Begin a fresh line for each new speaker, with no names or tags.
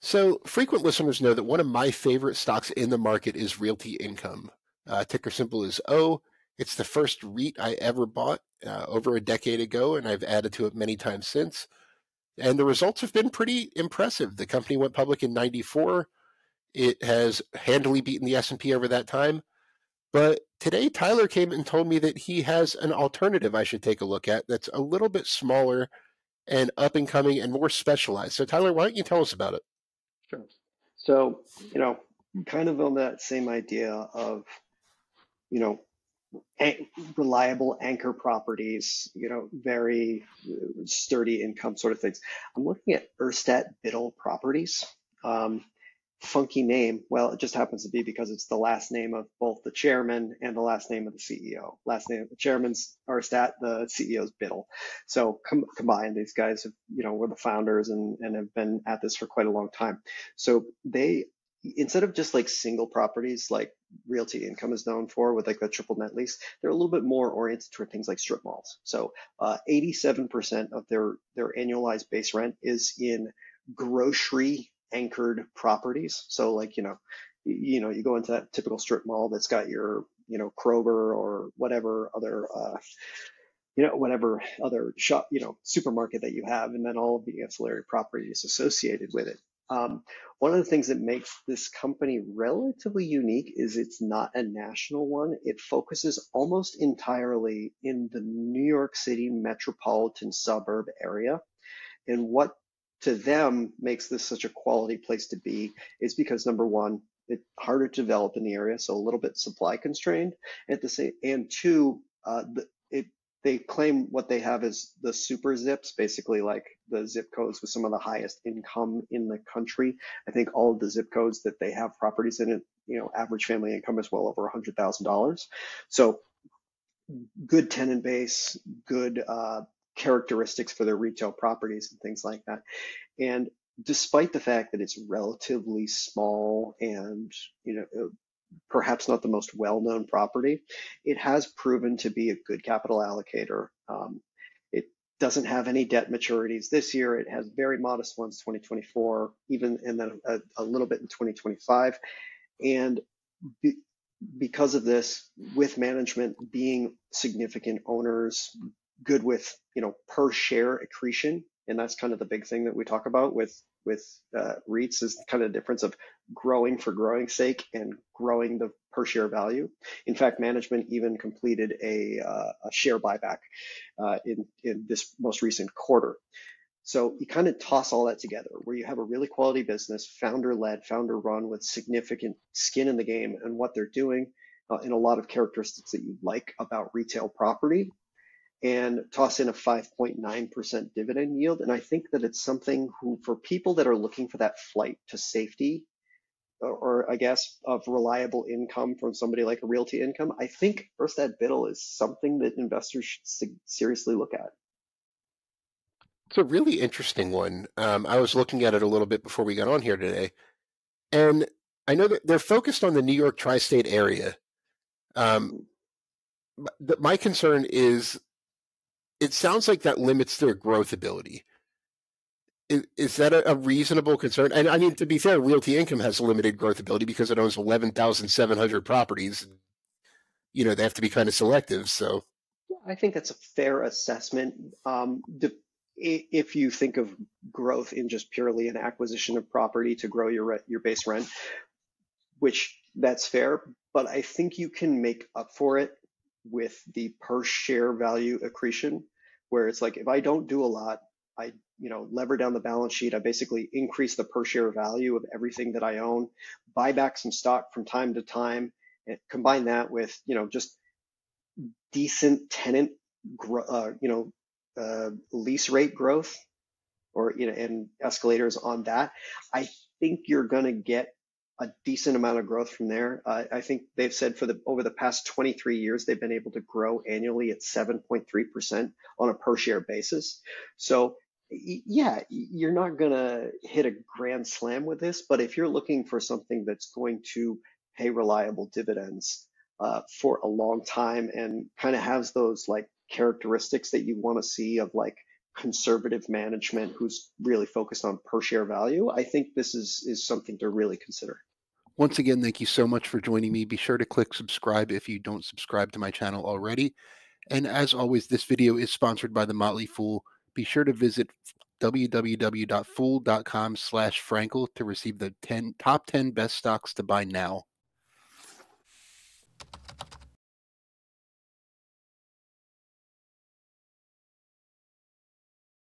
So, frequent listeners know that one of my favorite stocks in the market is Realty Income. Ticker symbol is O. It's the first REIT I ever bought over a decade ago, and I've added to it many times since. And the results have been pretty impressive. The company went public in '94. It has handily beaten the S&P over that time. But today, Tyler came and told me that he has an alternative I should take a look at that's a little bit smaller and up and coming and more specialized. So, Tyler, why don't you tell us about it?
Sure. So, kind of on that same idea of, you know, reliable anchor properties, very sturdy income sort of things. I'm looking at Erstät Biddle Properties. Um, Funky name. Well, it just happens to be because it's the last name of both the chairman and the last name of the CEO. Last name of the chairman's Erstät, the CEO's Biddle. So combined, these guys have, were the founders and have been at this for quite a long time. So they, instead of just like single properties like Realty Income is known for with like the triple net lease, they're a little bit more oriented toward things like strip malls. So 87% of their annualized base rent is in grocery anchored properties. So like, you go into that typical strip mall that's got your, Kroger or whatever other shop, supermarket that you have, and then all of the ancillary properties associated with it. One of the things that makes this company relatively unique is it's not a national one. It focuses almost entirely in the New York City metropolitan suburb area. And what to them makes this such a quality place to be is because number one, it's harder to develop in the area, so a little bit supply constrained at the same, and two, they claim what they have is the super zips, basically like the zip codes with some of the highest income in the country. I think all of the zip codes that they have properties in it, average family income is well over $100,000. So good tenant base, good characteristics for their retail properties and things like that. And despite the fact that it's relatively small and, perhaps not the most well-known property, it has proven to be a good capital allocator. It doesn't have any debt maturities this year. It has very modest ones, 2024, even, and then a little bit in 2025. And because of this, with management being significant owners, good with per share accretion, and that's kind of the big thing that we talk about with REITs is kind of the difference of growing for growing's sake and growing the per share value. In fact, management even completed a share buyback in this most recent quarter. So you kind of toss all that together where you have a really quality business, founder led, founder run with significant skin in the game and what they're doing, and a lot of characteristics that you like about retail property, and toss in a 5.9% dividend yield. And I think that it's something for people that are looking for that flight to safety, or I guess of reliable income from somebody like a Realty Income, I think Erstät Biddle is something that investors should seriously look at.
It's a really interesting one. I was looking at it a little bit before we got on here today, and I know that they're focused on the New York tri-state area. My concern is it sounds like that limits their growth ability. Is that a reasonable concern? And I mean, to be fair, Realty Income has limited growth ability because it owns 11,700 properties. They have to be kind of selective. So,
I think that's a fair assessment. If you think of growth in just purely an acquisition of property to grow your base rent, which that's fair, but I think you can make up for it with the per share value accretion, where it's like if I don't do a lot, I lever down the balance sheet, I basically increase the per share value of everything that I own, buy back some stock from time to time, and combine that with just decent tenant lease rate growth, or and escalators on that. I think you're going to get a decent amount of growth from there. I think they've said over the past 23 years they've been able to grow annually at 7.3% on a per share basis. So yeah, you're not going to hit a grand slam with this, but if you're looking for something that's going to pay reliable dividends for a long time and kind of has those like characteristics that you want to see of like conservative management who's really focused on per share value, I think this is something to really consider.
Once again, thank you so much for joining me. Be sure to click subscribe if you don't subscribe to my channel already. And as always, this video is sponsored by The Motley Fool. Be sure to visit www.fool.com/Frankel to receive the top 10 best stocks to buy now.